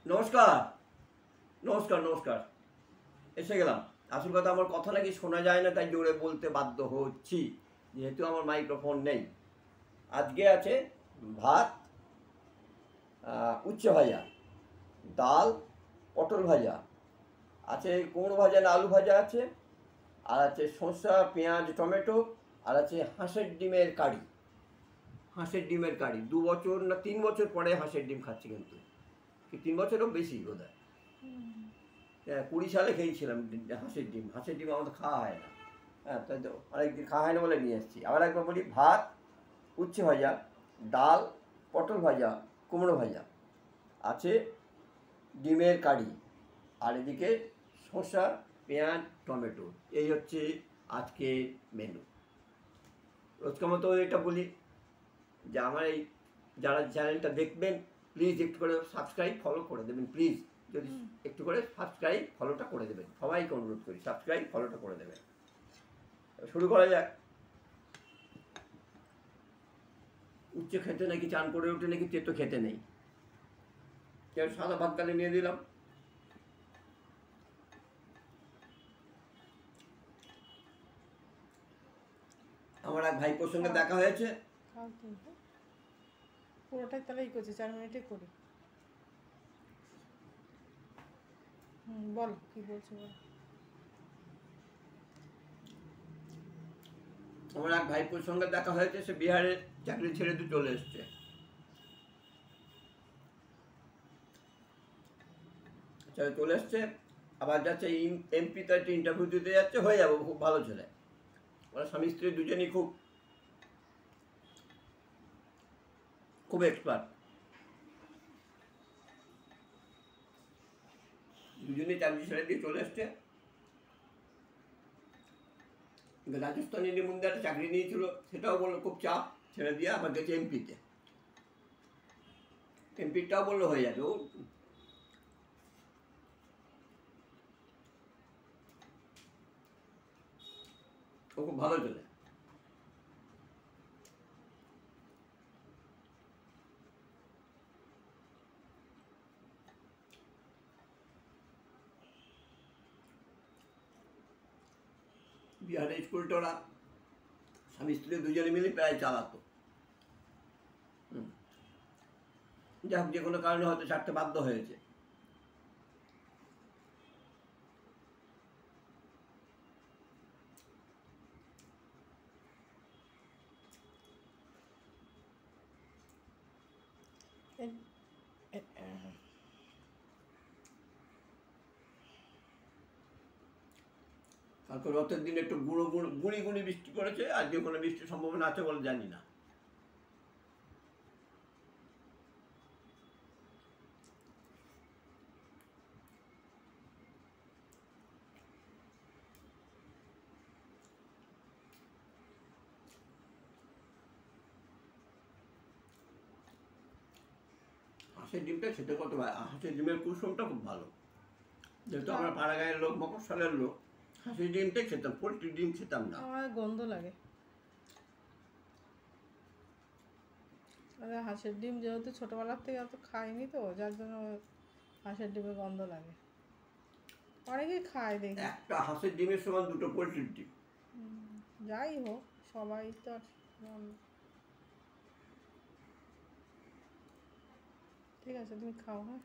নমস্কার নমস্কার নমস্কার। এসে গেলাম। আসল কথা, আমার কথা নাকি শোনা যায় না, তাই জোরে বলতে বাধ্য হচ্ছি, যেহেতু আমার মাইক্রোফোন নেই। আজকে আছে ভাত, উচ্ছে ভাজা, ডাল, পটল ভাজা আছে, কুমড়ো ভাজা না আলু ভাজা আছে, আর আছে শসা পেঁয়াজ টমেটো, আর আছে হাঁসের ডিমের কারি। হাঁসের ডিমের কারি 2 বছর না 3 বছর পরে হাঁসের ডিম খাচ্ছি, কিন্তু কি 3 বছরও বেশি বোধ হয়। 20 সালে খেয়েছিলাম হাঁসের ডিম। হাঁসের ডিম আমাদের খাওয়া হয় না। হ্যাঁ, তাই তো অনেকদিন খাওয়া হয় না বলে নিয়ে এসেছি। আবার একবার বলি, ভাত, উচ্ছে ভাজা, ডাল, পটল ভাজা, কুমড়ো ভাজা আছে, ডিমের কারি, আর এদিকে শসা পেঁয়াজ টমেটো। এই হচ্ছে আজকে মেনু। রোজকার মতো এটা বলি যে আমার এই যারা চ্যানেলটা দেখবেন, প্লিজ একটু করে সাবস্ক্রাইব ফলো করে দেবেন। প্লিজ যদি একটু করে সাবস্ক্রাইব ফলোটা করে দেবেন, সবাইকে অনুরোধ করি সাবস্ক্রাইব ফলোটা করে দেবেন। শুরু করা যাক। উচ্ছে খেতে নাকি চান করে উঠে নাকি তেতো খেতে নেই, কেউ সাদা ভাত কালে নিয়ে দিলাম। আমার এক ভাইপোর সঙ্গে দেখা হয়েছে। পুরোটাই তাহলে করছি, 4 মিনিটে করি। বল কি বলছো বল। আমার এক ভাইপোর সঙ্গে দেখা হয়েছে, সে বিহারে চাকরি ছেড়ে দিয়ে চলে এসছে। চলে এসছে, আবার যাচ্ছে এমপিতে একটা ইন্টারভিউ দিতে যাচ্ছে, হয়ে যাবো। খুব ভালো ছেলে। ওরা স্বামী স্ত্রী দুজনই খুব খুব এক্সপার্ট। দুজনেই চাকরি ছেড়ে দিয়ে চলে এসছে। রাজস্থান ইন্ডিয়ার একটা চাকরি নিয়েছিল, সেটাও বললো খুব চাপ, ছেড়ে দিয়ে আবার গেছে এমপিতে। এমপিটাও বললো হয়ে যাবে। ও খুব ভালো ছেলে। বিহারের স্কুলটা ওরা স্বামী স্ত্রী দুজনে মিলে প্রায় চালাতো। যাই হোক, যে কোনো কারণে হয়তো ছাড়তে বাধ্য হয়েছে। কালকে রথের দিন একটু গুঁড়ি গুঁড়ি বৃষ্টি করেছে, আজকে কোনো বৃষ্টির সম্ভাবনা আছে বলে জানি না। হাঁসের ডিমটা খেতে কত ভাই, হাঁসের ডিমের কুসুমটা খুব ভালো। যেহেতু আমরা পাড়া গাঁয়ের লোক, মফস্বলের লোক, হাঁসের ডিমটাই খেতাম, পোলট্রির ডিম খেতাম না। আমার গন্ধ লাগে। হাঁসের ডিম যেহেতু ছোটবেলার থেকে অত খাইনি, তো যার জন্য হাঁসের ডিমের গন্ধ লাগে। অনেকেই খায় দেখি। একটা হাঁসের ডিমের সমান 2টো পোলট্রির ডিম। যাই হোক, সবাই তো আর ঠিক আছে, তুমি খাও। হ্যাঁ।